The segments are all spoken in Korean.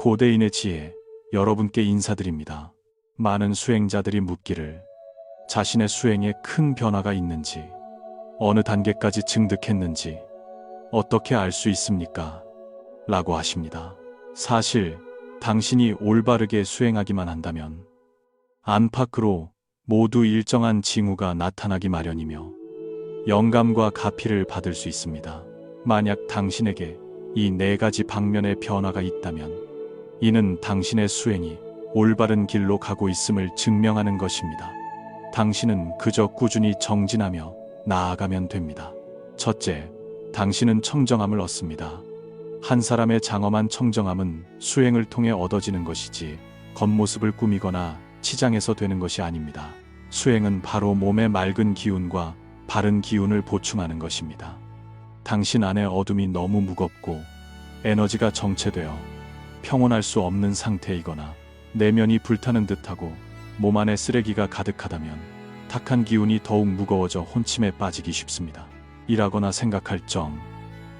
고대인의 지혜, 여러분께 인사드립니다. 많은 수행자들이 묻기를 자신의 수행에 큰 변화가 있는지, 어느 단계까지 증득했는지 어떻게 알 수 있습니까? 라고 하십니다. 사실 당신이 올바르게 수행하기만 한다면 안팎으로 모두 일정한 징후가 나타나기 마련이며 영감과 가피를 받을 수 있습니다. 만약 당신에게 이 네 가지 방면의 변화가 있다면 이는 당신의 수행이 올바른 길로 가고 있음을 증명하는 것입니다. 당신은 그저 꾸준히 정진하며 나아가면 됩니다. 첫째, 당신은 청정함을 얻습니다. 한 사람의 장엄한 청정함은 수행을 통해 얻어지는 것이지 겉모습을 꾸미거나 치장해서 되는 것이 아닙니다. 수행은 바로 몸의 맑은 기운과 바른 기운을 보충하는 것입니다. 당신 안의 어둠이 너무 무겁고 에너지가 정체되어 평온할 수 없는 상태이거나 내면이 불타는 듯하고 몸 안에 쓰레기가 가득하다면 탁한 기운이 더욱 무거워져 혼침에 빠지기 쉽습니다. 일하거나 생각할 정,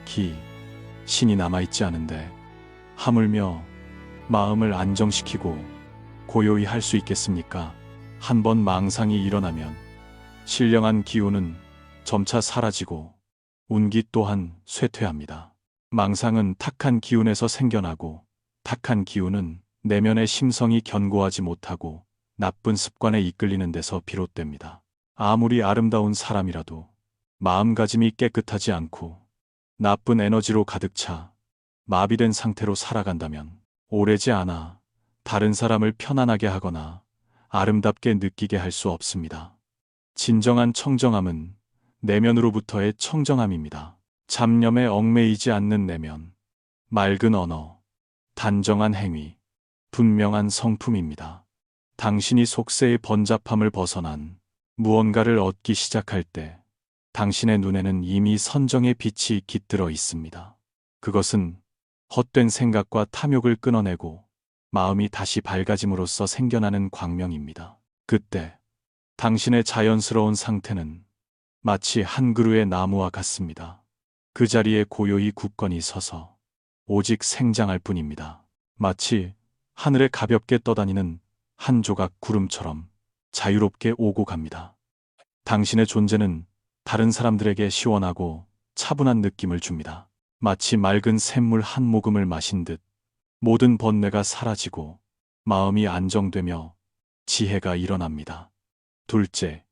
기, 신이 남아있지 않은데 하물며 마음을 안정시키고 고요히 할 수 있겠습니까? 한번 망상이 일어나면 신령한 기운은 점차 사라지고 운기 또한 쇠퇴합니다. 망상은 탁한 기운에서 생겨나고 탁한 기운은 내면의 심성이 견고하지 못하고 나쁜 습관에 이끌리는 데서 비롯됩니다. 아무리 아름다운 사람이라도 마음가짐이 깨끗하지 않고 나쁜 에너지로 가득 차 마비된 상태로 살아간다면 오래지 않아 다른 사람을 편안하게 하거나 아름답게 느끼게 할 수 없습니다. 진정한 청정함은 내면으로부터의 청정함입니다. 잡념에 얽매이지 않는 내면, 맑은 언어, 단정한 행위, 분명한 성품입니다. 당신이 속세의 번잡함을 벗어난 무언가를 얻기 시작할 때 당신의 눈에는 이미 선정의 빛이 깃들어 있습니다. 그것은 헛된 생각과 탐욕을 끊어내고 마음이 다시 밝아짐으로써 생겨나는 광명입니다. 그때 당신의 자연스러운 상태는 마치 한 그루의 나무와 같습니다. 그 자리에 고요히 굳건히 서서 오직 생장할 뿐입니다. 마치 하늘에 가볍게 떠다니는 한 조각 구름처럼 자유롭게 오고 갑니다. 당신의 존재는 다른 사람들에게 시원하고 차분한 느낌을 줍니다. 마치 맑은 샘물 한 모금을 마신 듯 모든 번뇌가 사라지고 마음이 안정되며 지혜가 일어납니다. 둘째,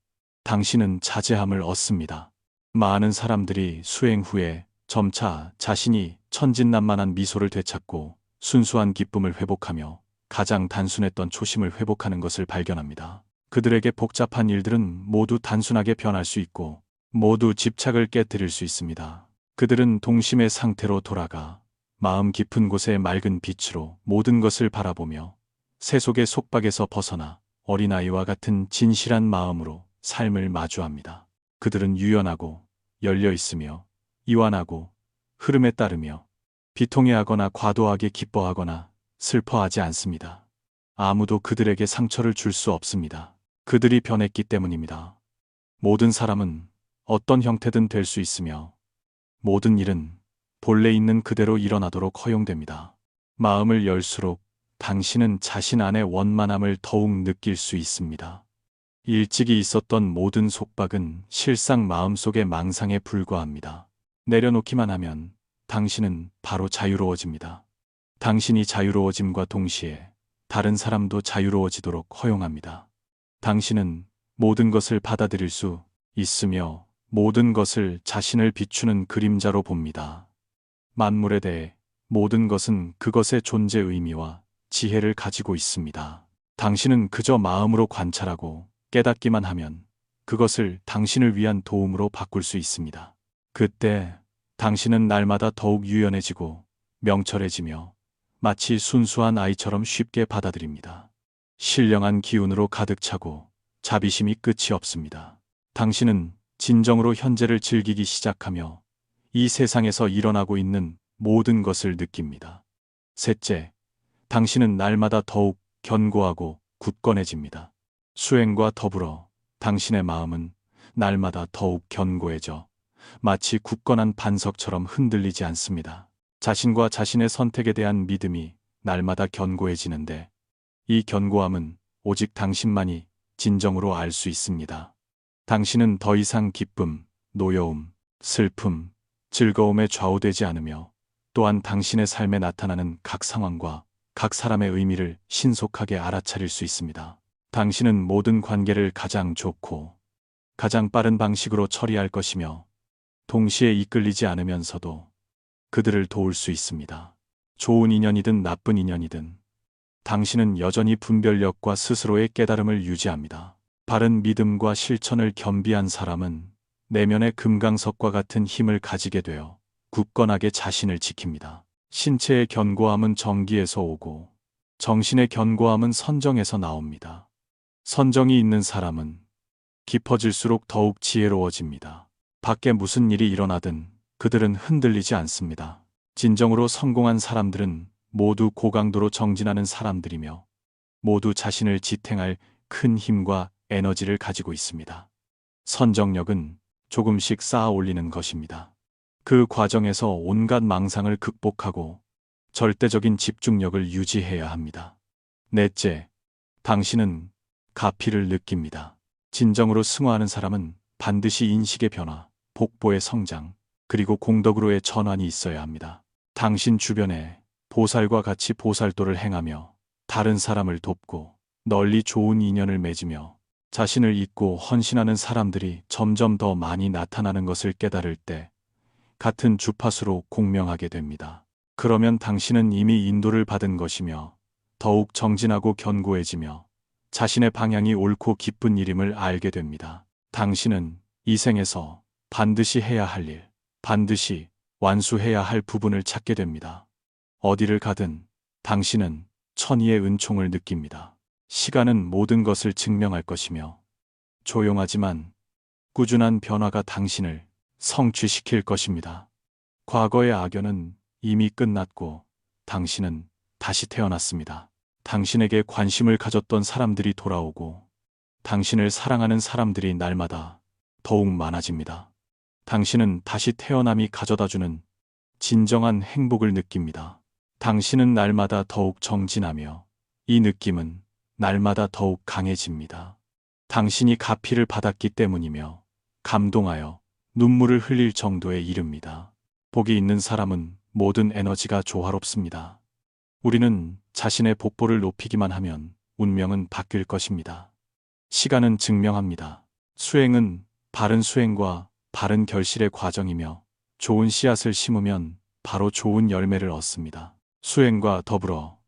당신은 자제함을 얻습니다. 많은 사람들이 수행 후에 점차 자신이 천진난만한 미소를 되찾고 순수한 기쁨을 회복하며 가장 단순했던 초심을 회복하는 것을 발견합니다. 그들에게 복잡한 일들은 모두 단순하게 변할 수 있고 모두 집착을 깨뜨릴 수 있습니다. 그들은 동심의 상태로 돌아가 마음 깊은 곳의 맑은 빛으로 모든 것을 바라보며 세속의 속박에서 벗어나 어린아이와 같은 진실한 마음으로 삶을 마주합니다. 그들은 유연하고 열려 있으며 이완하고 흐름에 따르며 비통해하거나 과도하게 기뻐하거나 슬퍼하지 않습니다. 아무도 그들에게 상처를 줄 수 없습니다. 그들이 변했기 때문입니다. 모든 사람은 어떤 형태든 될 수 있으며 모든 일은 본래 있는 그대로 일어나도록 허용됩니다. 마음을 열수록 당신은 자신 안의 원만함을 더욱 느낄 수 있습니다. 일찍이 있었던 모든 속박은 실상 마음속의 망상에 불과합니다. 내려놓기만 하면 당신은 바로 자유로워집니다. 당신이 자유로워짐과 동시에 다른 사람도 자유로워지도록 허용합니다. 당신은 모든 것을 받아들일 수 있으며 모든 것을 자신을 비추는 그림자로 봅니다. 만물에 대해 모든 것은 그것의 존재 의미와 지혜를 가지고 있습니다. 당신은 그저 마음으로 관찰하고 깨닫기만 하면 그것을 당신을 위한 도움으로 바꿀 수 있습니다. 그때 당신은 날마다 더욱 유연해지고 명철해지며 마치 순수한 아이처럼 쉽게 받아들입니다. 신령한 기운으로 가득 차고 자비심이 끝이 없습니다. 당신은 진정으로 현재를 즐기기 시작하며 이 세상에서 일어나고 있는 모든 것을 느낍니다. 셋째, 당신은 날마다 더욱 견고하고 굳건해집니다. 수행과 더불어 당신의 마음은 날마다 더욱 견고해져 마치 굳건한 반석처럼 흔들리지 않습니다. 자신과 자신의 선택에 대한 믿음이 날마다 견고해지는데 이 견고함은 오직 당신만이 진정으로 알 수 있습니다. 당신은 더 이상 기쁨, 노여움, 슬픔, 즐거움에 좌우되지 않으며 또한 당신의 삶에 나타나는 각 상황과 각 사람의 의미를 신속하게 알아차릴 수 있습니다. 당신은 모든 관계를 가장 좋고 가장 빠른 방식으로 처리할 것이며 동시에 이끌리지 않으면서도 그들을 도울 수 있습니다. 좋은 인연이든 나쁜 인연이든 당신은 여전히 분별력과 스스로의 깨달음을 유지합니다. 바른 믿음과 실천을 겸비한 사람은 내면의 금강석과 같은 힘을 가지게 되어 굳건하게 자신을 지킵니다. 신체의 견고함은 정기에서 오고 정신의 견고함은 선정에서 나옵니다. 선정이 있는 사람은 깊어질수록 더욱 지혜로워집니다. 밖에 무슨 일이 일어나든 그들은 흔들리지 않습니다. 진정으로 성공한 사람들은 모두 고강도로 정진하는 사람들이며 모두 자신을 지탱할 큰 힘과 에너지를 가지고 있습니다. 선정력은 조금씩 쌓아 올리는 것입니다. 그 과정에서 온갖 망상을 극복하고 절대적인 집중력을 유지해야 합니다. 넷째, 당신은 가피를 느낍니다. 진정으로 승화하는 사람은 반드시 인식의 변화, 복보의 성장, 그리고 공덕으로의 전환이 있어야 합니다. 당신 주변에 보살과 같이 보살도를 행하며 다른 사람을 돕고 널리 좋은 인연을 맺으며 자신을 잊고 헌신하는 사람들이 점점 더 많이 나타나는 것을 깨달을 때 같은 주파수로 공명하게 됩니다. 그러면 당신은 이미 인도를 받은 것이며 더욱 정진하고 견고해지며 자신의 방향이 옳고 기쁜 일임을 알게 됩니다. 당신은 이 생에서 반드시 해야 할 일, 반드시 완수해야 할 부분을 찾게 됩니다. 어디를 가든 당신은 천의의 은총을 느낍니다. 시간은 모든 것을 증명할 것이며 조용하지만 꾸준한 변화가 당신을 성취시킬 것입니다. 과거의 악연은 이미 끝났고 당신은 다시 태어났습니다. 당신에게 관심을 가졌던 사람들이 돌아오고 당신을 사랑하는 사람들이 날마다 더욱 많아집니다. 당신은 다시 태어남이 가져다주는 진정한 행복을 느낍니다. 당신은 날마다 더욱 정진하며 이 느낌은 날마다 더욱 강해집니다. 당신이 가피를 받았기 때문이며 감동하여 눈물을 흘릴 정도에 이릅니다. 복이 있는 사람은 모든 에너지가 조화롭습니다. 우리는 자신의 복보를 높이기만 하면 운명은 바뀔 것입니다. 시간은 증명합니다. 수행은 바른 수행과 바른 결실의 과정이며 좋은 씨앗을 심으면 바로 좋은 열매를 얻습니다. 수행과 더불어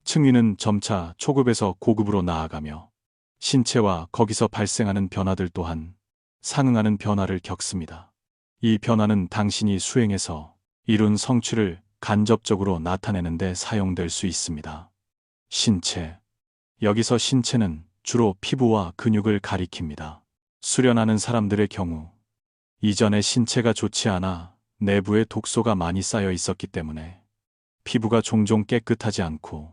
층위는 점차 초급에서 고급으로 나아가며 신체와 거기서 발생하는 변화들 또한 상응하는 변화를 겪습니다. 이 변화는 당신이 수행에서 이룬 성취를 간접적으로 나타내는 데 사용될 수 있습니다. 신체. 여기서 신체는 주로 피부와 근육을 가리킵니다. 수련하는 사람들의 경우 이전에 신체가 좋지 않아 내부에 독소가 많이 쌓여 있었기 때문에 피부가 종종 깨끗하지 않고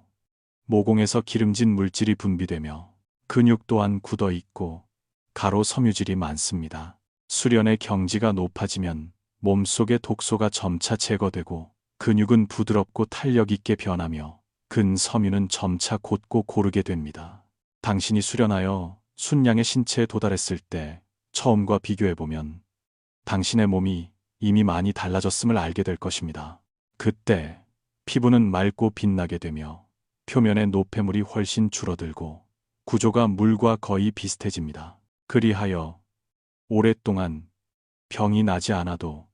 모공에서 기름진 물질이 분비되며 근육 또한 굳어 있고 가로 섬유질이 많습니다. 수련의 경지가 높아지면 몸속의 독소가 점차 제거되고 근육은 부드럽고 탄력 있게 변하며 근섬유는 점차 곧고 고르게 됩니다. 당신이 수련하여 순량의 신체에 도달했을 때 처음과 비교해보면 당신의 몸이 이미 많이 달라졌음을 알게 될 것입니다. 그때 피부는 맑고 빛나게 되며 표면의 노폐물이 훨씬 줄어들고 구조가 물과 거의 비슷해집니다. 그리하여 오랫동안 병이 나지 않아도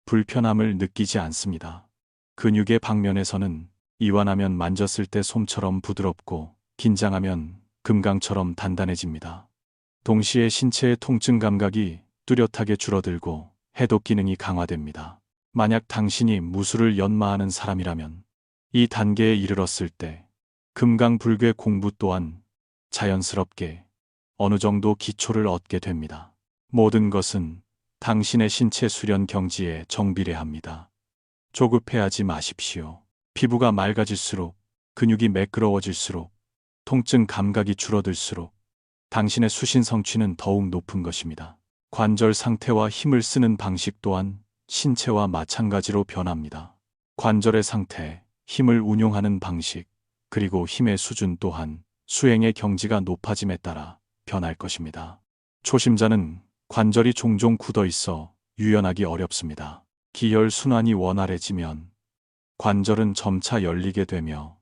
불편함을 느끼지 않습니다. 근육의 방면에서는 이완하면 만졌을 때 솜처럼 부드럽고 긴장하면 금강처럼 단단해집니다. 동시에 신체의 통증 감각이 뚜렷하게 줄어들고 해독 기능이 강화됩니다. 만약 당신이 무술을 연마하는 사람이라면 이 단계에 이르렀을 때 금강불괴 공부 또한 자연스럽게 어느 정도 기초를 얻게 됩니다. 모든 것은 당신의 신체 수련 경지에 정비례합니다. 조급해하지 마십시오. 피부가 맑아질수록, 근육이 매끄러워질수록, 통증 감각이 줄어들수록 당신의 수신 성취는 더욱 높은 것입니다. 관절 상태와 힘을 쓰는 방식 또한 신체와 마찬가지로 변합니다. 관절의 상태, 힘을 운용하는 방식, 그리고 힘의 수준 또한 수행의 경지가 높아짐에 따라 변할 것입니다. 초심자는 관절이 종종 굳어 있어 유연하기 어렵습니다. 기혈 순환이 원활해지면 관절은 점차 열리게 되며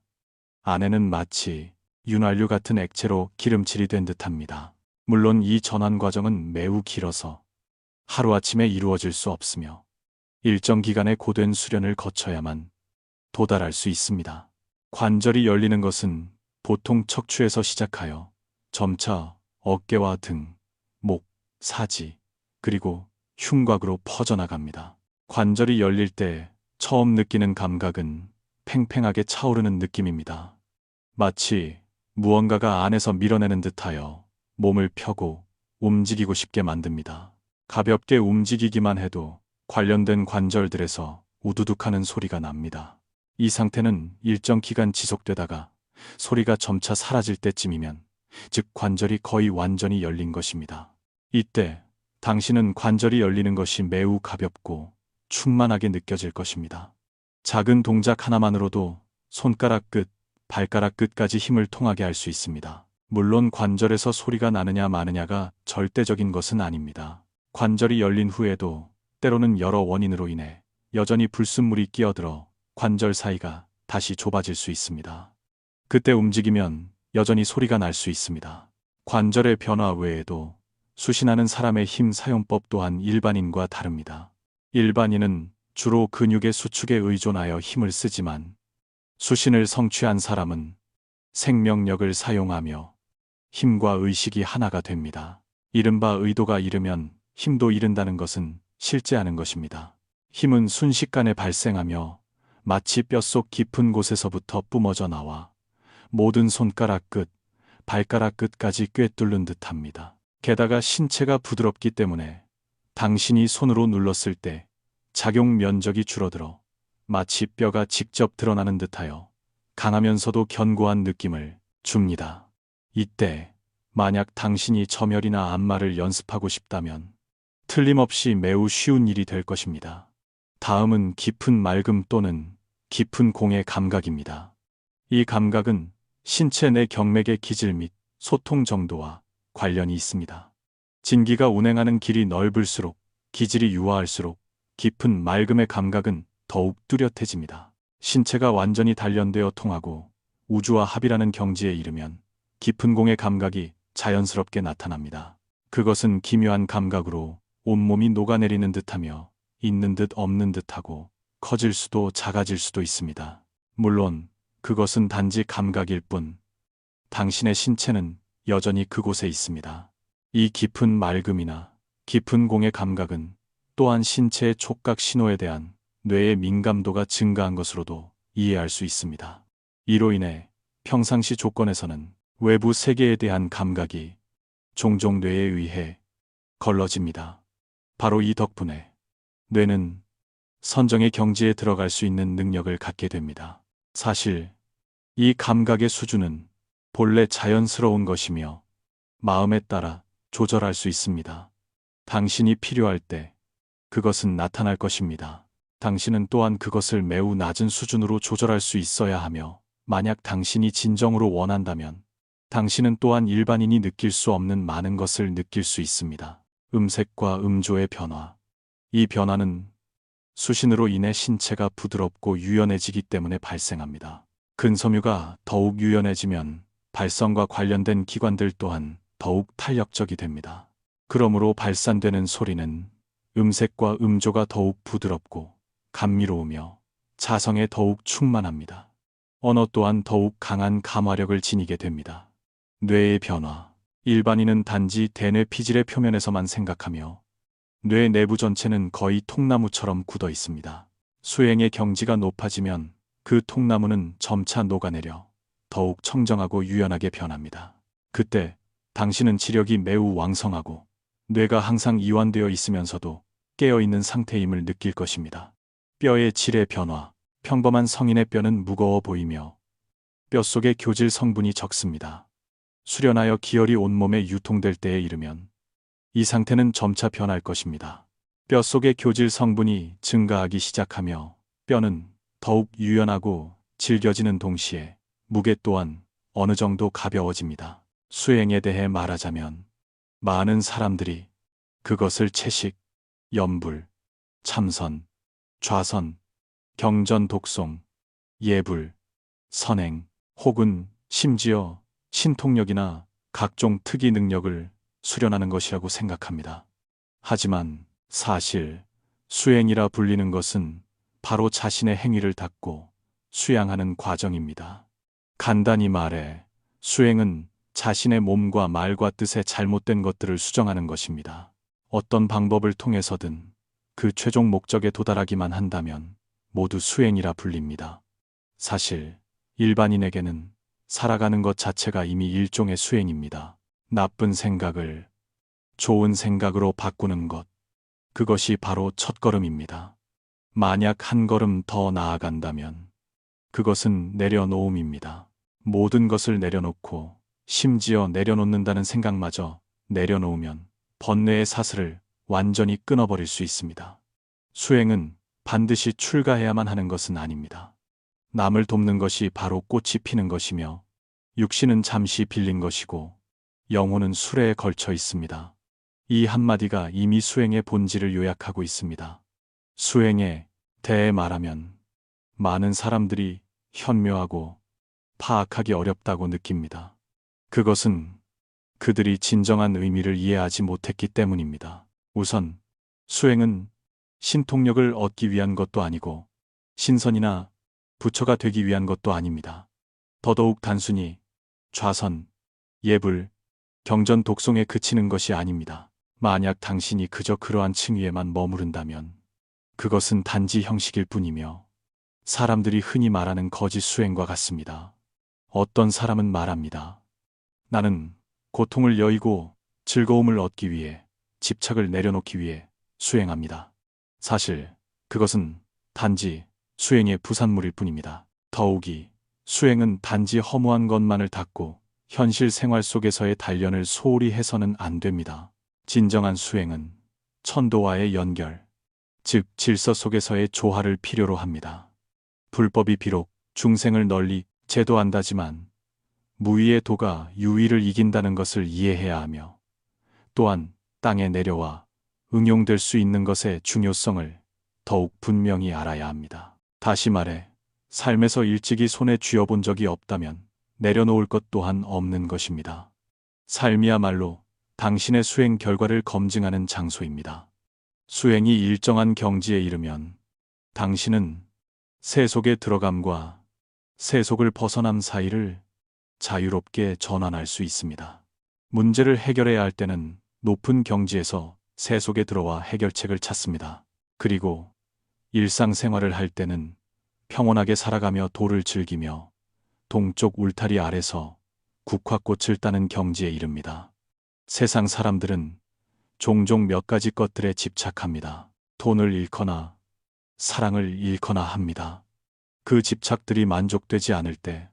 안에는 마치 윤활유 같은 액체로 기름칠이 된 듯합니다. 물론 이 전환 과정은 매우 길어서 하루아침에 이루어질 수 없으며 일정 기간의 고된 수련을 거쳐야만 도달할 수 있습니다. 관절이 열리는 것은 보통 척추에서 시작하여 점차 어깨와 등, 목, 사지, 그리고 흉곽으로 퍼져나갑니다. 관절이 열릴 때 처음 느끼는 감각은 팽팽하게 차오르는 느낌입니다. 마치 무언가가 안에서 밀어내는 듯하여 몸을 펴고 움직이고 싶게 만듭니다. 가볍게 움직이기만 해도 관련된 관절들에서 우두둑하는 소리가 납니다. 이 상태는 일정 기간 지속되다가 소리가 점차 사라질 때쯤이면 즉 관절이 거의 완전히 열린 것입니다. 이때 당신은 관절이 열리는 것이 매우 가볍고 충만하게 느껴질 것입니다. 작은 동작 하나만으로도 손가락 끝, 발가락 끝까지 힘을 통하게 할 수 있습니다. 물론 관절에서 소리가 나느냐 마느냐가 절대적인 것은 아닙니다. 관절이 열린 후에도 때로는 여러 원인으로 인해 여전히 불순물이 끼어들어 관절 사이가 다시 좁아질 수 있습니다. 그때 움직이면 여전히 소리가 날 수 있습니다. 관절의 변화 외에도 수신하는 사람의 힘 사용법 또한 일반인과 다릅니다. 일반인은 주로 근육의 수축에 의존하여 힘을 쓰지만 수신을 성취한 사람은 생명력을 사용하며 힘과 의식이 하나가 됩니다. 이른바 의도가 이르면 힘도 이른다는 것은 실제하는 것입니다. 힘은 순식간에 발생하며 마치 뼛속 깊은 곳에서부터 뿜어져 나와 모든 손가락 끝, 발가락 끝까지 꿰뚫는 듯합니다. 게다가 신체가 부드럽기 때문에 당신이 손으로 눌렀을 때 작용 면적이 줄어들어 마치 뼈가 직접 드러나는 듯하여 강하면서도 견고한 느낌을 줍니다. 이때 만약 당신이 점혈이나 안마를 연습하고 싶다면 틀림없이 매우 쉬운 일이 될 것입니다. 다음은 깊은 맑음 또는 깊은 공의 감각입니다. 이 감각은 신체 내 경맥의 기질 및 소통 정도와 관련이 있습니다. 진기가 운행하는 길이 넓을수록 기질이 유화할수록 깊은 맑음의 감각은 더욱 뚜렷해집니다. 신체가 완전히 단련되어 통하고 우주와 합이라는 경지에 이르면 깊은 공의 감각이 자연스럽게 나타납니다. 그것은 기묘한 감각으로 온몸이 녹아내리는 듯하며 있는 듯 없는 듯하고 커질 수도 작아질 수도 있습니다. 물론 그것은 단지 감각일 뿐 당신의 신체는 여전히 그곳에 있습니다. 이 깊은 맑음이나 깊은 공의 감각은 또한 신체의 촉각 신호에 대한 뇌의 민감도가 증가한 것으로도 이해할 수 있습니다. 이로 인해 평상시 조건에서는 외부 세계에 대한 감각이 종종 뇌에 의해 걸러집니다. 바로 이 덕분에 뇌는 선정의 경지에 들어갈 수 있는 능력을 갖게 됩니다. 사실 이 감각의 수준은 본래 자연스러운 것이며 마음에 따라 조절할 수 있습니다. 당신이 필요할 때 그것은 나타날 것입니다. 당신은 또한 그것을 매우 낮은 수준으로 조절할 수 있어야 하며 만약 당신이 진정으로 원한다면 당신은 또한 일반인이 느낄 수 없는 많은 것을 느낄 수 있습니다. 음색과 음조의 변화. 이 변화는 수신으로 인해 신체가 부드럽고 유연해지기 때문에 발생합니다. 근섬유가 더욱 유연해지면 발성과 관련된 기관들 또한 더욱 탄력적이 됩니다. 그러므로 발산되는 소리는 음색과 음조가 더욱 부드럽고 감미로우며 자성에 더욱 충만합니다. 언어 또한 더욱 강한 감화력을 지니게 됩니다. 뇌의 변화. 일반인은 단지 대뇌 피질의 표면에서만 생각하며 뇌 내부 전체는 거의 통나무처럼 굳어 있습니다. 수행의 경지가 높아지면 그 통나무는 점차 녹아내려 더욱 청정하고 유연하게 변합니다. 그때 당신은 지력이 매우 왕성하고 뇌가 항상 이완되어 있으면서도 깨어있는 상태임을 느낄 것입니다. 뼈의 질의 변화. 평범한 성인의 뼈는 무거워 보이며 뼛속의 교질 성분이 적습니다. 수련하여 기혈이 온몸에 유통될 때에 이르면 이 상태는 점차 변할 것입니다. 뼛속의 교질 성분이 증가하기 시작하며 뼈는 더욱 유연하고 질겨지는 동시에 무게 또한 어느 정도 가벼워집니다. 수행에 대해 말하자면 많은 사람들이 그것을 채식, 염불, 참선, 좌선, 경전 독송, 예불, 선행, 혹은 심지어 신통력이나 각종 특이 능력을 수련하는 것이라고 생각합니다. 하지만 사실 수행이라 불리는 것은 바로 자신의 행위를 닦고 수양하는 과정입니다. 간단히 말해 수행은 자신의 몸과 말과 뜻의 잘못된 것들을 수정하는 것입니다. 어떤 방법을 통해서든 그 최종 목적에 도달하기만 한다면 모두 수행이라 불립니다. 사실 일반인에게는 살아가는 것 자체가 이미 일종의 수행입니다. 나쁜 생각을 좋은 생각으로 바꾸는 것, 그것이 바로 첫걸음입니다. 만약 한 걸음 더 나아간다면 그것은 내려놓음입니다. 모든 것을 내려놓고 심지어 내려놓는다는 생각마저 내려놓으면 번뇌의 사슬을 완전히 끊어버릴 수 있습니다. 수행은 반드시 출가해야만 하는 것은 아닙니다. 남을 돕는 것이 바로 꽃이 피는 것이며 육신은 잠시 빌린 것이고 영혼은 수레에 걸쳐 있습니다. 이 한마디가 이미 수행의 본질을 요약하고 있습니다. 수행에 대해 말하면 많은 사람들이 현묘하고 파악하기 어렵다고 느낍니다. 그것은 그들이 진정한 의미를 이해하지 못했기 때문입니다. 우선 수행은 신통력을 얻기 위한 것도 아니고 신선이나 부처가 되기 위한 것도 아닙니다. 더더욱 단순히 좌선, 예불, 경전 독송에 그치는 것이 아닙니다. 만약 당신이 그저 그러한 층위에만 머무른다면 그것은 단지 형식일 뿐이며 사람들이 흔히 말하는 거짓 수행과 같습니다. 어떤 사람은 말합니다. 나는 고통을 여의고 즐거움을 얻기 위해 집착을 내려놓기 위해 수행합니다. 사실 그것은 단지 수행의 부산물일 뿐입니다. 더욱이 수행은 단지 허무한 것만을 닦고 현실 생활 속에서의 단련을 소홀히 해서는 안 됩니다. 진정한 수행은 천도와의 연결, 즉 질서 속에서의 조화를 필요로 합니다. 불법이 비록 중생을 널리 제도한다지만 무위의 도가 유위를 이긴다는 것을 이해해야 하며 또한 땅에 내려와 응용될 수 있는 것의 중요성을 더욱 분명히 알아야 합니다. 다시 말해 삶에서 일찍이 손에 쥐어본 적이 없다면 내려놓을 것 또한 없는 것입니다. 삶이야말로 당신의 수행 결과를 검증하는 장소입니다. 수행이 일정한 경지에 이르면 당신은 세속에 들어감과 세속을 벗어남 사이를 자유롭게 전환할 수 있습니다. 문제를 해결해야 할 때는 높은 경지에서 세속에 들어와 해결책을 찾습니다. 그리고 일상생활을 할 때는 평온하게 살아가며 도를 즐기며 동쪽 울타리 아래서 국화꽃을 따는 경지에 이릅니다. 세상 사람들은 종종 몇 가지 것들에 집착합니다. 돈을 잃거나 사랑을 잃거나 합니다. 그 집착들이 만족되지 않을 때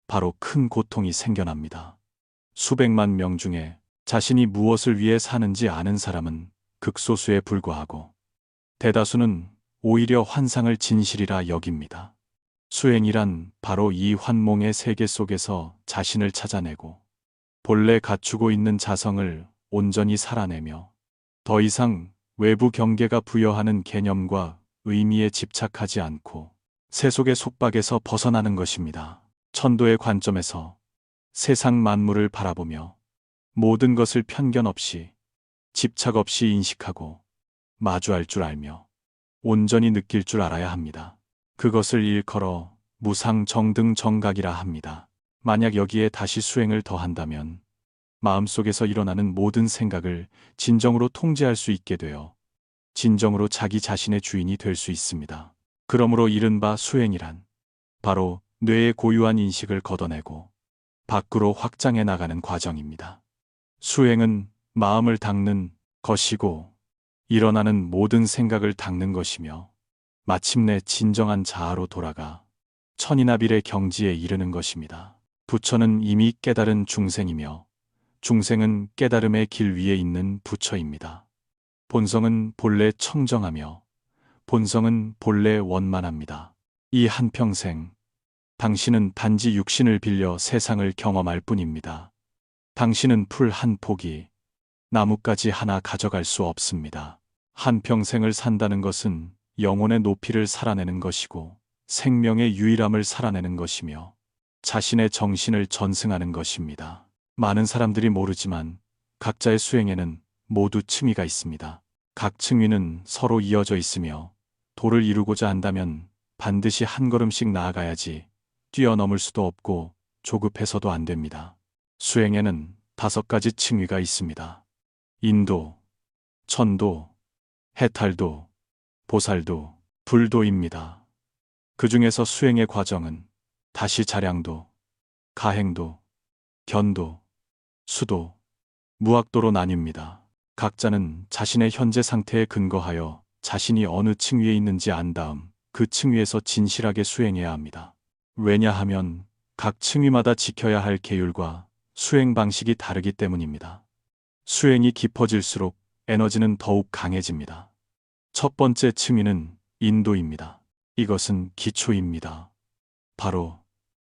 바로 큰 고통이 생겨납니다. 수백만 명 중에 자신이 무엇을 위해 사는지 아는 사람은 극소수에 불과하고 대다수는 오히려 환상을 진실이라 여깁니다. 수행이란 바로 이 환몽의 세계 속에서 자신을 찾아내고 본래 갖추고 있는 자성을 온전히 살아내며 더 이상 외부 경계가 부여하는 개념과 의미에 집착하지 않고 세속의 속박에서 벗어나는 것입니다. 천도의 관점에서 세상 만물을 바라보며 모든 것을 편견 없이 집착 없이 인식하고 마주할 줄 알며 온전히 느낄 줄 알아야 합니다. 그것을 일컬어 무상정등정각이라 합니다. 만약 여기에 다시 수행을 더한다면 마음속에서 일어나는 모든 생각을 진정으로 통제할 수 있게 되어 진정으로 자기 자신의 주인이 될 수 있습니다. 그러므로 이른바 수행이란 바로 뇌의 고유한 인식을 걷어내고 밖으로 확장해 나가는 과정입니다. 수행은 마음을 닦는 것이고 일어나는 모든 생각을 닦는 것이며 마침내 진정한 자아로 돌아가 천인아빌의 경지에 이르는 것입니다. 부처는 이미 깨달은 중생이며 중생은 깨달음의 길 위에 있는 부처입니다. 본성은 본래 청정하며 본성은 본래 원만합니다. 이 한평생 당신은 단지 육신을 빌려 세상을 경험할 뿐입니다. 당신은 풀 한 포기, 나뭇가지 하나 가져갈 수 없습니다. 한평생을 산다는 것은 영혼의 높이를 살아내는 것이고 생명의 유일함을 살아내는 것이며 자신의 정신을 전승하는 것입니다. 많은 사람들이 모르지만 각자의 수행에는 모두 층위가 있습니다. 각 층위는 서로 이어져 있으며 도를 이루고자 한다면 반드시 한 걸음씩 나아가야지 뛰어넘을 수도 없고 조급해서도 안 됩니다. 수행에는 5가지 층위가 있습니다. 인도, 천도, 해탈도, 보살도, 불도입니다. 그 중에서 수행의 과정은 다시 자량도, 가행도, 견도, 수도, 무학도로 나뉩니다. 각자는 자신의 현재 상태에 근거하여 자신이 어느 층위에 있는지 안 다음 그 층위에서 진실하게 수행해야 합니다. 왜냐하면 각 층위마다 지켜야 할 계율과 수행 방식이 다르기 때문입니다. 수행이 깊어질수록 에너지는 더욱 강해집니다. 첫 번째 층위는 인도입니다. 이것은 기초입니다. 바로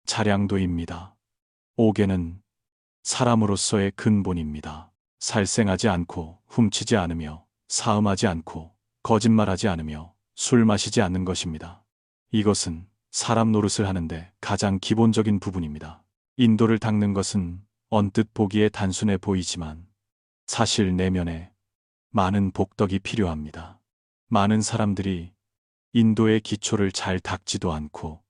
자량도입니다. 5개는 사람으로서의 근본입니다. 살생하지 않고 훔치지 않으며 사음하지 않고 거짓말하지 않으며 술 마시지 않는 것입니다. 이것은 사람 노릇을 하는데 가장 기본적인 부분입니다. 인도를 닦는 것은 언뜻 보기에 단순해 보이지만 사실 내면에 많은 복덕이 필요합니다. 많은 사람들이 인도의 기초를 잘 닦지도 않고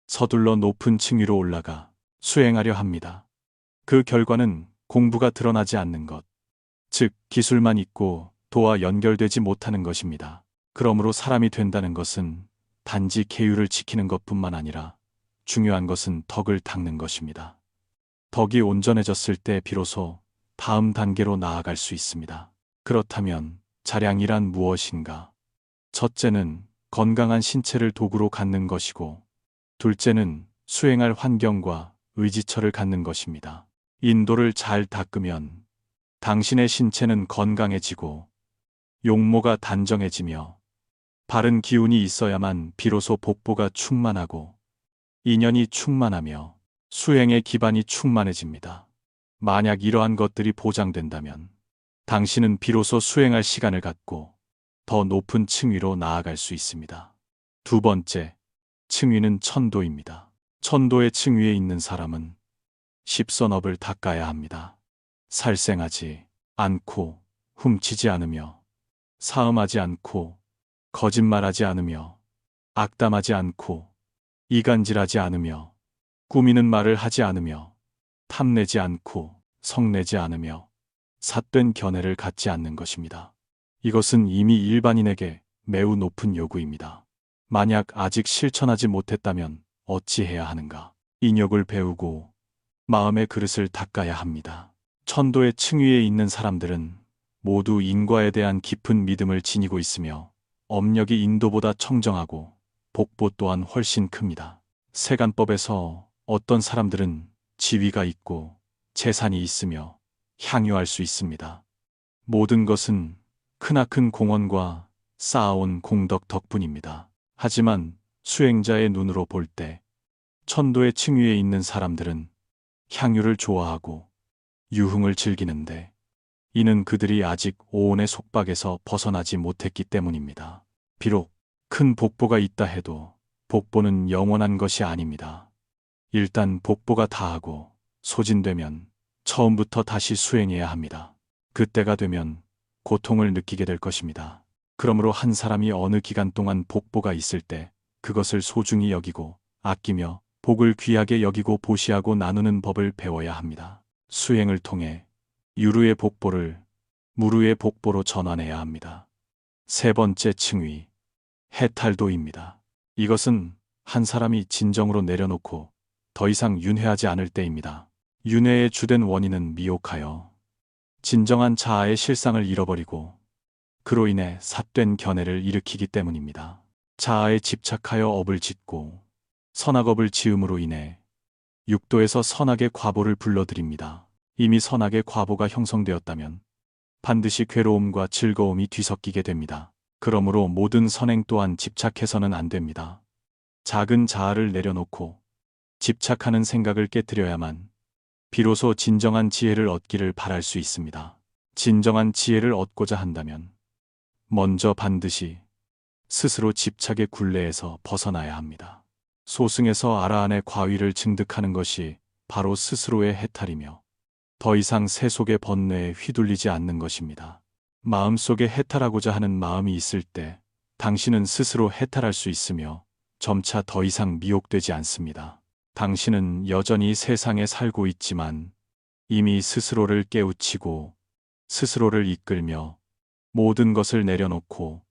서둘러 높은 층위로 올라가 수행하려 합니다. 그 결과는 공부가 드러나지 않는 것, 즉 기술만 있고 도와 연결되지 못하는 것입니다. 그러므로 사람이 된다는 것은 단지 계율을 지키는 것뿐만 아니라 중요한 것은 덕을 닦는 것입니다. 덕이 온전해졌을 때 비로소 다음 단계로 나아갈 수 있습니다. 그렇다면 자량이란 무엇인가? 첫째는 건강한 신체를 도구로 갖는 것이고, 둘째는 수행할 환경과 의지처를 갖는 것입니다. 인도를 잘 닦으면 당신의 신체는 건강해지고 용모가 단정해지며 바른 기운이 있어야만 비로소 복보가 충만하고 인연이 충만하며 수행의 기반이 충만해집니다. 만약 이러한 것들이 보장된다면 당신은 비로소 수행할 시간을 갖고 더 높은 층위로 나아갈 수 있습니다. 두 번째, 층위는 천도입니다. 천도의 층위에 있는 사람은 십선업을 닦아야 합니다. 살생하지 않고 훔치지 않으며 사음하지 않고 거짓말하지 않으며 악담하지 않고 이간질하지 않으며 꾸미는 말을 하지 않으며 탐내지 않고 성내지 않으며 삿된 견해를 갖지 않는 것입니다. 이것은 이미 일반인에게 매우 높은 요구입니다. 만약 아직 실천하지 못했다면 어찌해야 하는가? 인욕을 배우고 마음의 그릇을 닦아야 합니다. 천도의 층위에 있는 사람들은 모두 인과에 대한 깊은 믿음을 지니고 있으며 업력이 인도보다 청정하고 복보 또한 훨씬 큽니다. 세간법에서 어떤 사람들은 지위가 있고 재산이 있으며 향유할 수 있습니다. 모든 것은 크나큰 공헌과 쌓아온 공덕 덕분입니다. 하지만 수행자의 눈으로 볼 때 천도의 층위에 있는 사람들은 향유를 좋아하고 유흥을 즐기는데 이는 그들이 아직 오온의 속박에서 벗어나지 못했기 때문입니다. 비록 큰 복보가 있다 해도 복보는 영원한 것이 아닙니다. 일단 복보가 다하고 소진되면 처음부터 다시 수행해야 합니다. 그때가 되면 고통을 느끼게 될 것입니다. 그러므로 한 사람이 어느 기간 동안 복보가 있을 때 그것을 소중히 여기고 아끼며 복을 귀하게 여기고 보시하고 나누는 법을 배워야 합니다. 수행을 통해 유루의 복보를 무루의 복보로 전환해야 합니다. 세 번째 층위, 해탈도입니다. 이것은 한 사람이 진정으로 내려놓고 더 이상 윤회하지 않을 때입니다. 윤회의 주된 원인은 미혹하여 진정한 자아의 실상을 잃어버리고 그로 인해 삿된 견해를 일으키기 때문입니다. 자아에 집착하여 업을 짓고 선악업을 지음으로 인해 육도에서 선악의 과보를 불러들입니다. 이미 선악의 과보가 형성되었다면 반드시 괴로움과 즐거움이 뒤섞이게 됩니다. 그러므로 모든 선행 또한 집착해서는 안 됩니다. 작은 자아를 내려놓고 집착하는 생각을 깨뜨려야만 비로소 진정한 지혜를 얻기를 바랄 수 있습니다. 진정한 지혜를 얻고자 한다면 먼저 반드시 스스로 집착의 굴레에서 벗어나야 합니다. 소승에서 아라한의 과위를 증득하는 것이 바로 스스로의 해탈이며 더 이상 세속의 번뇌에 휘둘리지 않는 것입니다. 마음속에 해탈하고자 하는 마음이 있을 때 당신은 스스로 해탈할 수 있으며 점차 더 이상 미혹되지 않습니다. 당신은 여전히 세상에 살고 있지만 이미 스스로를 깨우치고 스스로를 이끌며 모든 것을 내려놓고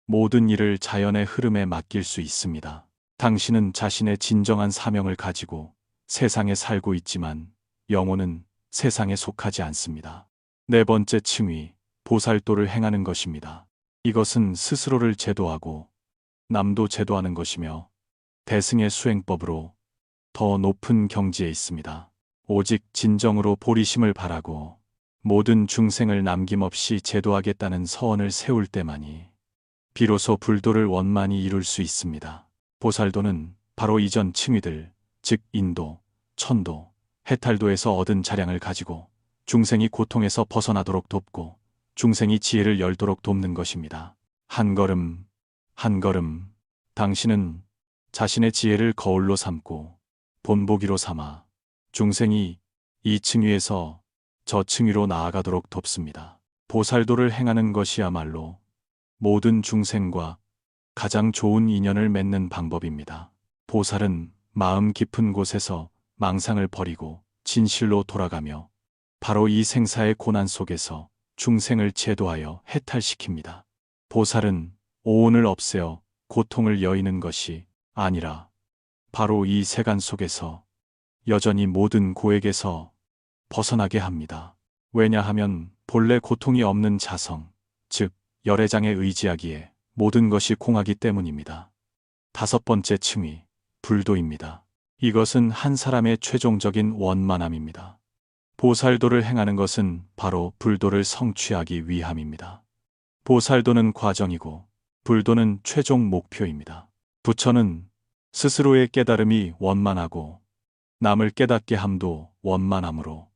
모든 일을 자연의 흐름에 맡길 수 있습니다. 당신은 자신의 진정한 사명을 가지고 세상에 살고 있지만 영혼은 세상에 속하지 않습니다. 네 번째 층위, 보살도를 행하는 것입니다. 이것은 스스로를 제도하고 남도 제도하는 것이며 대승의 수행법으로 더 높은 경지에 있습니다. 오직 진정으로 보리심을 바라고 모든 중생을 남김없이 제도하겠다는 서원을 세울 때만이 비로소 불도를 원만히 이룰 수 있습니다. 보살도는 바로 이전 층위들, 즉 인도, 천도, 해탈도에서 얻은 자량을 가지고 중생이 고통에서 벗어나도록 돕고 중생이 지혜를 열도록 돕는 것입니다. 한 걸음, 한 걸음, 당신은 자신의 지혜를 거울로 삼고 본보기로 삼아 중생이 이 층위에서 저 층위로 나아가도록 돕습니다. 보살도를 행하는 것이야말로 모든 중생과 가장 좋은 인연을 맺는 방법입니다. 보살은 마음 깊은 곳에서 망상을 버리고 진실로 돌아가며 바로 이 생사의 고난 속에서 중생을 제도하여 해탈시킵니다. 보살은 오온을 없애어 고통을 여의는 것이 아니라 바로 이 세간 속에서 여전히 모든 고액에서 벗어나게 합니다. 왜냐하면 본래 고통이 없는 자성, 즉 열애장에 의지하기에 모든 것이 공하기 때문입니다. 다섯 번째 층위, 불도입니다. 이것은 한 사람의 최종적인 원만함입니다. 보살도를 행하는 것은 바로 불도를 성취하기 위함입니다. 보살도는 과정이고 불도는 최종 목표입니다. 부처는 스스로의 깨달음이 원만하고 남을 깨닫게 함도 원만함으로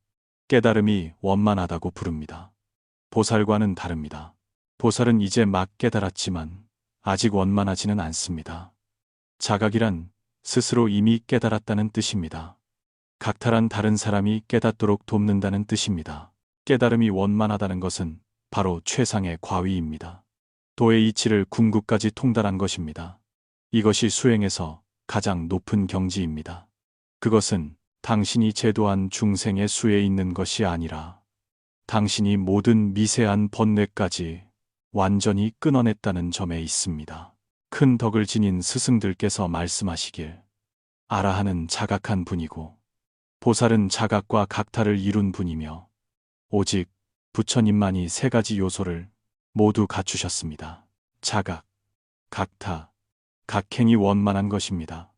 깨달음이 원만하다고 부릅니다. 보살과는 다릅니다. 보살은 이제 막 깨달았지만 아직 원만하지는 않습니다. 자각이란 스스로 이미 깨달았다는 뜻입니다. 각탈한 다른 사람이 깨닫도록 돕는다는 뜻입니다. 깨달음이 원만하다는 것은 바로 최상의 과위입니다. 도의 이치를 궁극까지 통달한 것입니다. 이것이 수행에서 가장 높은 경지입니다. 그것은 당신이 제도한 중생의 수에 있는 것이 아니라 당신이 모든 미세한 번뇌까지 완전히 끊어냈다는 점에 있습니다. 큰 덕을 지닌 스승들께서 말씀하시길 아라한은 자각한 분이고 보살은 자각과 각탈을 이룬 분이며 오직 부처님만이 세 가지 요소를 모두 갖추셨습니다. 자각, 각타, 각행이 원만한 것입니다.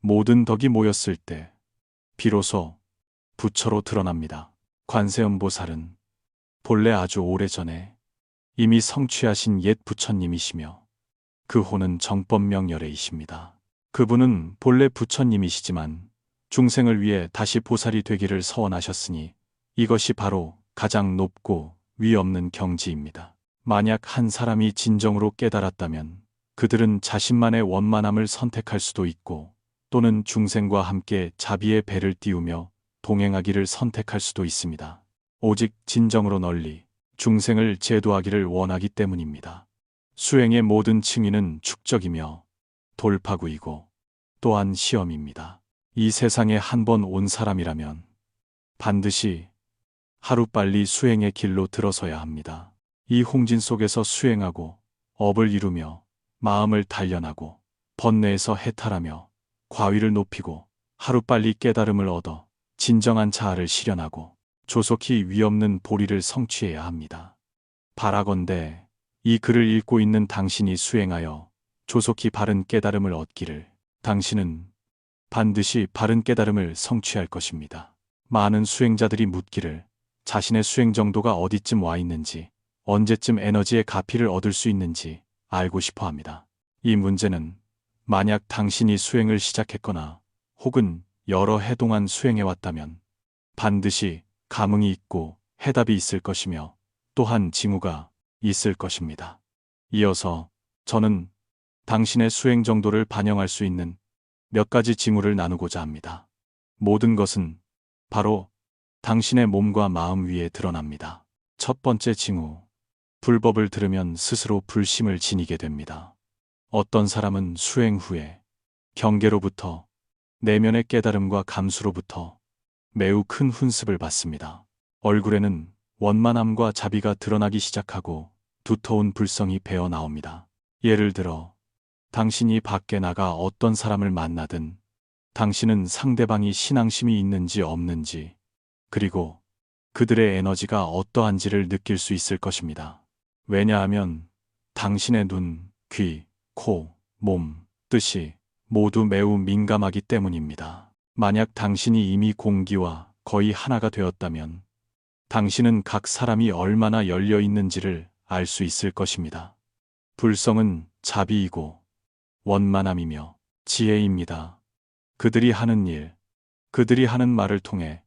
모든 덕이 모였을 때 비로소 부처로 드러납니다. 관세음보살은 본래 아주 오래전에 이미 성취하신 옛 부처님이시며 그 호는 정법명열애이십니다. 그분은 본래 부처님이시지만 중생을 위해 다시 보살이 되기를 서원하셨으니 이것이 바로 가장 높고 위없는 경지입니다. 만약 한 사람이 진정으로 깨달았다면 그들은 자신만의 원만함을 선택할 수도 있고 또는 중생과 함께 자비의 배를 띄우며 동행하기를 선택할 수도 있습니다. 오직 진정으로 널리 중생을 제도하기를 원하기 때문입니다. 수행의 모든 층위는 축적이며 돌파구이고 또한 시험입니다. 이 세상에 한 번 온 사람이라면 반드시 하루빨리 수행의 길로 들어서야 합니다. 이 홍진 속에서 수행하고 업을 이루며 마음을 단련하고 번뇌에서 해탈하며 과위를 높이고 하루빨리 깨달음을 얻어 진정한 자아를 실현하고 조속히 위없는 보리를 성취해야 합니다. 바라건대 이 글을 읽고 있는 당신이 수행하여 조속히 바른 깨달음을 얻기를 당신은 반드시 바른 깨달음을 성취할 것입니다. 많은 수행자들이 묻기를 자신의 수행 정도가 어디쯤 와 있는지 언제쯤 에너지의 가피를 얻을 수 있는지 알고 싶어 합니다. 이 문제는 만약 당신이 수행을 시작했거나 혹은 여러 해 동안 수행해왔다면 반드시 감흥이 있고 해답이 있을 것이며 또한 징후가 있을 것입니다. 이어서 저는 당신의 수행 정도를 반영할 수 있는 몇 가지 징후를 나누고자 합니다. 모든 것은 바로 당신의 몸과 마음 위에 드러납니다. 첫 번째 징후, 불법을 들으면 스스로 불심을 지니게 됩니다. 어떤 사람은 수행 후에 경계로부터 내면의 깨달음과 감수로부터 매우 큰 훈습을 받습니다. 얼굴에는 원만함과 자비가 드러나기 시작하고 두터운 불성이 배어 나옵니다. 예를 들어 당신이 밖에 나가 어떤 사람을 만나든 당신은 상대방이 신앙심이 있는지 없는지 그리고 그들의 에너지가 어떠한지를 느낄 수 있을 것입니다. 왜냐하면 당신의 눈, 귀, 코, 몸, 뜻이 모두 매우 민감하기 때문입니다. 만약 당신이 이미 공기와 거의 하나가 되었다면 당신은 각 사람이 얼마나 열려 있는지를 알 수 있을 것입니다. 불성은 자비이고 원만함이며 지혜입니다. 그들이 하는 일, 그들이 하는 말을 통해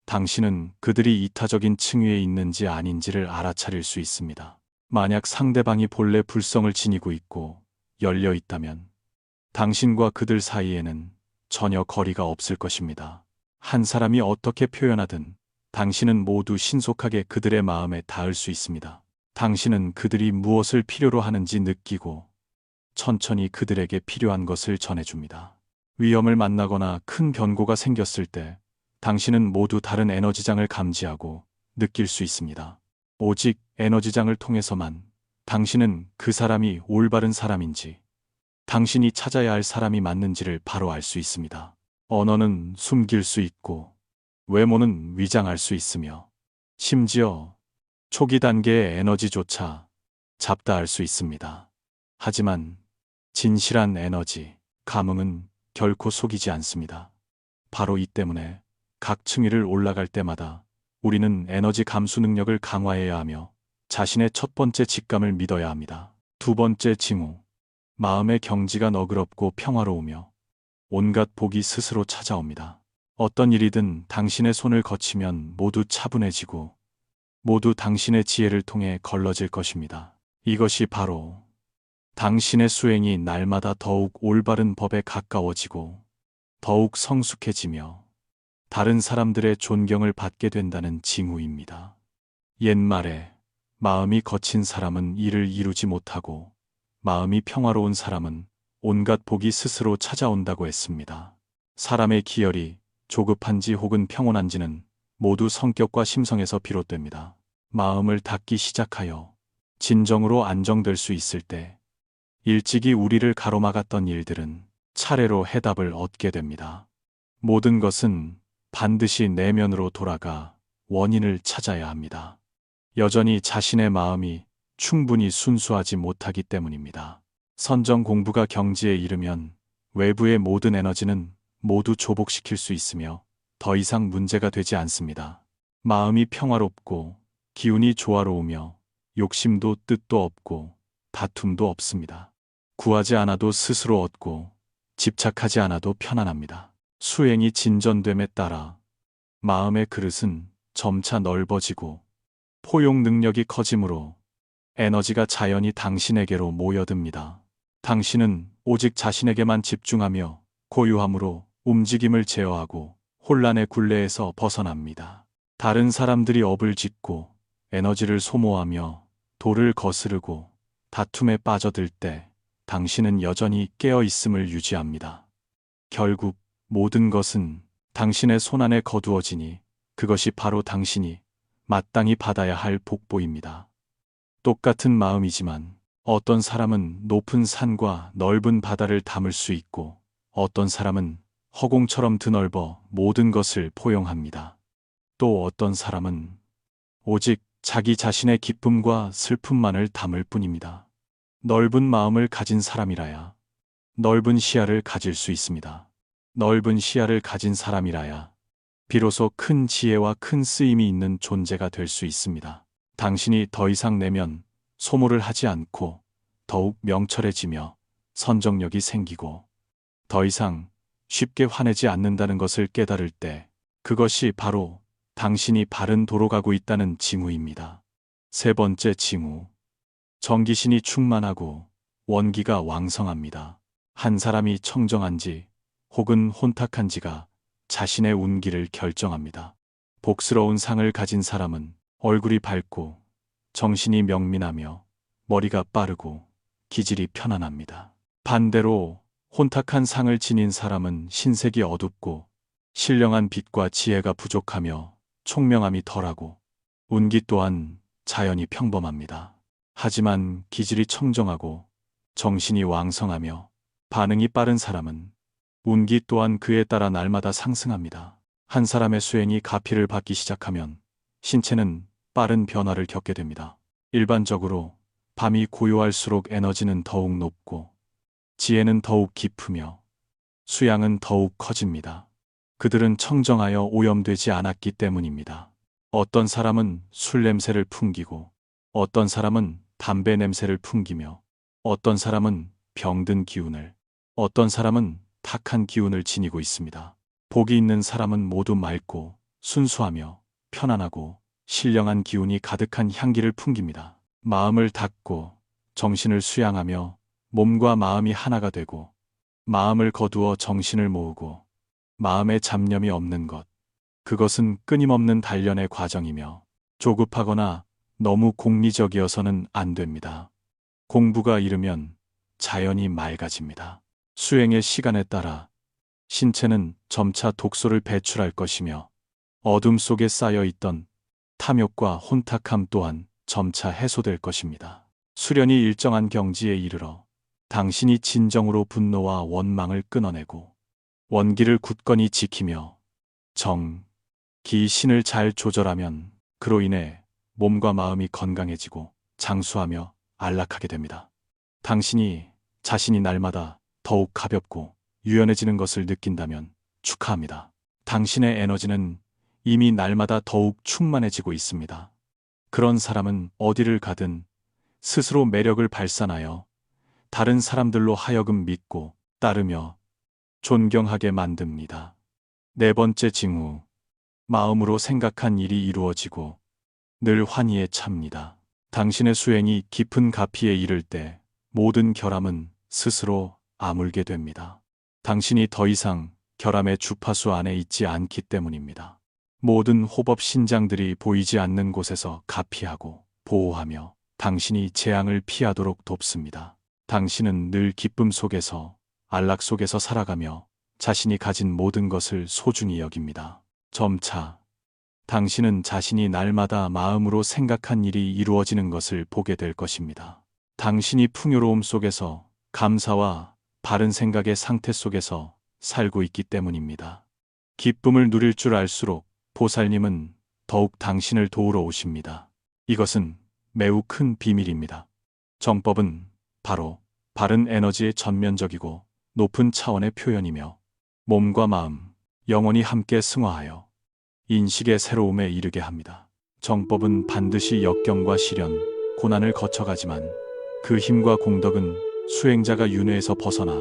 당신은 그들이 이타적인 층위에 있는지 아닌지를 알아차릴 수 있습니다. 만약 상대방이 본래 불성을 지니고 있고 열려 있다면 당신과 그들 사이에는 전혀 거리가 없을 것입니다. 한 사람이 어떻게 표현하든 당신은 모두 신속하게 그들의 마음에 닿을 수 있습니다. 당신은 그들이 무엇을 필요로 하는지 느끼고 천천히 그들에게 필요한 것을 전해줍니다. 위험을 만나거나 큰 변고가 생겼을 때 당신은 모두 다른 에너지장을 감지하고 느낄 수 있습니다. 오직 에너지장을 통해서만 당신은 그 사람이 올바른 사람인지 당신이 찾아야 할 사람이 맞는지를 바로 알 수 있습니다. 언어는 숨길 수 있고 외모는 위장할 수 있으며 심지어 초기 단계의 에너지조차 잡다할 수 있습니다. 하지만 진실한 에너지, 감흥은 결코 속이지 않습니다. 바로 이 때문에 각 층위를 올라갈 때마다 우리는 에너지 감수 능력을 강화해야 하며 자신의 첫 번째 직감을 믿어야 합니다. 두 번째 징후, 마음의 경지가 너그럽고 평화로우며 온갖 복이 스스로 찾아옵니다. 어떤 일이든 당신의 손을 거치면 모두 차분해지고 모두 당신의 지혜를 통해 걸러질 것입니다. 이것이 바로 당신의 수행이 날마다 더욱 올바른 법에 가까워지고 더욱 성숙해지며 다른 사람들의 존경을 받게 된다는 징후입니다. 옛말에 마음이 거친 사람은 일을 이루지 못하고 마음이 평화로운 사람은 온갖 복이 스스로 찾아온다고 했습니다. 사람의 기혈이 조급한지 혹은 평온한지는 모두 성격과 심성에서 비롯됩니다. 마음을 닫기 시작하여 진정으로 안정될 수 있을 때 일찍이 우리를 가로막았던 일들은 차례로 해답을 얻게 됩니다. 모든 것은 반드시 내면으로 돌아가 원인을 찾아야 합니다. 여전히 자신의 마음이 충분히 순수하지 못하기 때문입니다. 선정 공부가 경지에 이르면 외부의 모든 에너지는 모두 조복시킬 수 있으며 더 이상 문제가 되지 않습니다. 마음이 평화롭고 기운이 조화로우며 욕심도 뜻도 없고 다툼도 없습니다. 구하지 않아도 스스로 얻고 집착하지 않아도 편안합니다. 수행이 진전됨에 따라 마음의 그릇은 점차 넓어지고 포용 능력이 커지므로 에너지가 자연히 당신에게로 모여듭니다. 당신은 오직 자신에게만 집중하며 고요함으로 움직임을 제어하고 혼란의 굴레에서 벗어납니다. 다른 사람들이 업을 짓고 에너지를 소모하며 돌을 거스르고 다툼에 빠져들 때 당신은 여전히 깨어 있음을 유지합니다. 결국 모든 것은 당신의 손안에 거두어지니 그것이 바로 당신이 마땅히 받아야 할 복보입니다. 똑같은 마음이지만 어떤 사람은 높은 산과 넓은 바다를 담을 수 있고 어떤 사람은 허공처럼 드넓어 모든 것을 포용합니다. 또 어떤 사람은 오직 자기 자신의 기쁨과 슬픔만을 담을 뿐입니다. 넓은 마음을 가진 사람이라야 넓은 시야를 가질 수 있습니다. 넓은 시야를 가진 사람이라야 비로소 큰 지혜와 큰 쓰임이 있는 존재가 될 수 있습니다. 당신이 더 이상 내면 소모를 하지 않고 더욱 명철해지며 선정력이 생기고 더 이상 쉽게 화내지 않는다는 것을 깨달을 때 그것이 바로 당신이 바른 도로 가고 있다는 징후입니다. 세 번째 징후. 정기신이 충만하고 원기가 왕성합니다. 한 사람이 청정한지 혹은 혼탁한지가 자신의 운기를 결정합니다. 복스러운 상을 가진 사람은 얼굴이 밝고 정신이 명민하며 머리가 빠르고 기질이 편안합니다. 반대로 혼탁한 상을 지닌 사람은 신색이 어둡고 신령한 빛과 지혜가 부족하며 총명함이 덜하고 운기 또한 자연히 평범합니다. 하지만 기질이 청정하고 정신이 왕성하며 반응이 빠른 사람은 운기 또한 그에 따라 날마다 상승합니다. 한 사람의 수행이 가피를 받기 시작하면 신체는 빠른 변화를 겪게 됩니다. 일반적으로 밤이 고요할수록 에너지는 더욱 높고 지혜는 더욱 깊으며 수양은 더욱 커집니다. 그들은 청정하여 오염되지 않았기 때문입니다. 어떤 사람은 술 냄새를 풍기고 어떤 사람은 담배 냄새를 풍기며 어떤 사람은 병든 기운을 어떤 사람은 탁한 기운을 지니고 있습니다. 복이 있는 사람은 모두 맑고 순수하며 편안하고 신령한 기운이 가득한 향기를 풍깁니다. 마음을 닫고 정신을 수양하며 몸과 마음이 하나가 되고 마음을 거두어 정신을 모으고 마음에 잡념이 없는 것. 그것은 끊임없는 단련의 과정이며 조급하거나 너무功利적이어서는 안 됩니다. 공부가 이르면 자연이 맑아집니다. 수행의 시간에 따라 신체는 점차 독소를 배출할 것이며 어둠 속에 쌓여있던 탐욕과 혼탁함 또한 점차 해소될 것입니다. 수련이 일정한 경지에 이르러 당신이 진정으로 분노와 원망을 끊어내고 원기를 굳건히 지키며 정, 기, 신을 잘 조절하면 그로 인해 몸과 마음이 건강해지고 장수하며 안락하게 됩니다. 당신이 자신이 날마다 더욱 가볍고 유연해지는 것을 느낀다면 축하합니다. 당신의 에너지는 이미 날마다 더욱 충만해지고 있습니다. 그런 사람은 어디를 가든 스스로 매력을 발산하여 다른 사람들로 하여금 믿고 따르며 존경하게 만듭니다. 네 번째 징후. 마음으로 생각한 일이 이루어지고 늘 환희에 찹니다. 당신의 수행이 깊은 가피에 이를 때 모든 결함은 스스로 아물게 됩니다. 당신이 더 이상 결함의 주파수 안에 있지 않기 때문입니다. 모든 호법 신장들이 보이지 않는 곳에서 가피하고 보호하며 당신이 재앙을 피하도록 돕습니다. 당신은 늘 기쁨 속에서 안락 속에서 살아가며 자신이 가진 모든 것을 소중히 여깁니다. 점차 당신은 자신이 날마다 마음으로 생각한 일이 이루어지는 것을 보게 될 것입니다. 당신이 풍요로움 속에서 감사와 바른 생각의 상태 속에서 살고 있기 때문입니다. 기쁨을 누릴 줄 알수록 보살님은 더욱 당신을 도우러 오십니다. 이것은 매우 큰 비밀입니다. 정법은 바로 바른 에너지의 전면적이고 높은 차원의 표현이며 몸과 마음, 영혼이 함께 승화하여 인식의 새로움에 이르게 합니다. 정법은 반드시 역경과 시련, 고난을 거쳐가지만 그 힘과 공덕은 수행자가 윤회에서 벗어나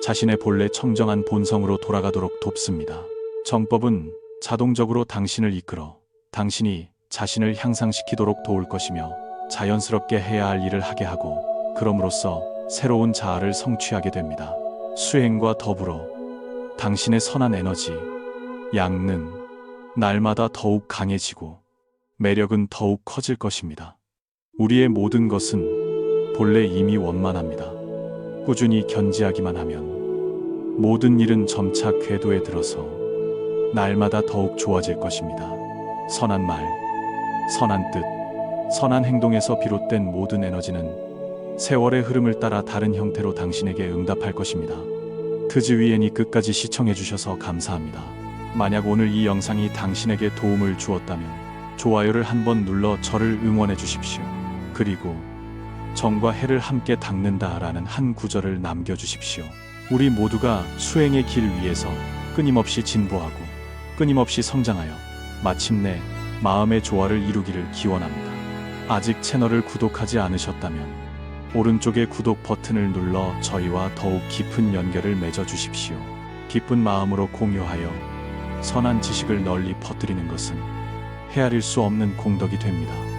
자신의 본래 청정한 본성으로 돌아가도록 돕습니다. 정법은 자동적으로 당신을 이끌어 당신이 자신을 향상시키도록 도울 것이며 자연스럽게 해야 할 일을 하게 하고 그럼으로써 새로운 자아를 성취하게 됩니다. 수행과 더불어 당신의 선한 에너지, 양는 날마다 더욱 강해지고 매력은 더욱 커질 것입니다. 우리의 모든 것은 본래 이미 원만합니다. 꾸준히 견지하기만 하면 모든 일은 점차 궤도에 들어서 날마다 더욱 좋아질 것입니다. 선한 말, 선한 뜻, 선한 행동에서 비롯된 모든 에너지는 세월의 흐름을 따라 다른 형태로 당신에게 응답할 것입니다. 트즈위엔이 끝까지 시청해주셔서 감사합니다. 만약 오늘 이 영상이 당신에게 도움을 주었다면 좋아요를 한번 눌러 저를 응원해 주십시오. 그리고 정과 해를 함께 닦는다라는 한 구절을 남겨주십시오. 우리 모두가 수행의 길 위에서 끊임없이 진보하고 끊임없이 성장하여 마침내 마음의 조화를 이루기를 기원합니다. 아직 채널을 구독하지 않으셨다면 오른쪽의 구독 버튼을 눌러 저희와 더욱 깊은 연결을 맺어 주십시오. 기쁜 마음으로 공유하여 선한 지식을 널리 퍼뜨리는 것은 헤아릴 수 없는 공덕이 됩니다.